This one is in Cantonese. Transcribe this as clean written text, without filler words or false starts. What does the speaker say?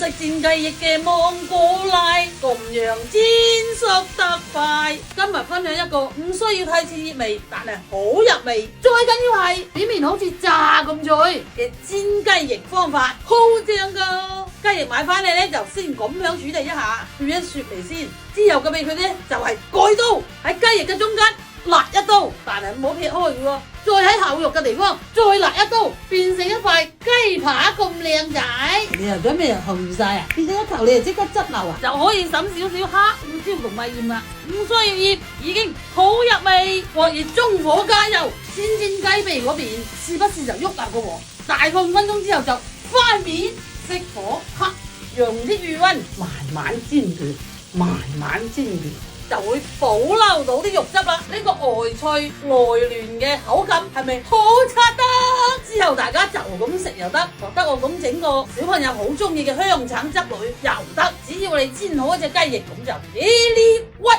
式煎雞翼嘅芒果奶，咁樣煎熟得快。今日分享一個唔需要太刺激味，但係好入味，最緊要係表面好似炸咁脆嘅煎雞翼方法，好正噶！雞翼買翻嚟咧就先咁樣處理一下，去一雪味先。之後嘅味佢咧就係改刀喺雞翼嘅中間辣一刀，但係唔好撇開嘅喎。再喺後肉嘅地方再辣一刀，變成一塊雞扒咁靚仔。你又準備紅晒啊？變成一頭你就即刻執流啊？就可以揼少少黑胡椒同埋鹽啦，唔需要醃，已經好入味。鑊熱中火加油，先煎雞皮嗰邊，時不時就喐下個鑊，大概5分鐘之後就翻面，熄火黑，用啲餘溫慢慢煎佢，慢慢煎佢。就會保留到啲肉汁啦，呢個外脆內嫩嘅口感係咪好刷得？之後大家就咁食又得，覺得我咁整個小朋友好中意嘅香橙汁女又得，只要你煎好一隻雞翼咁就呢呢屈。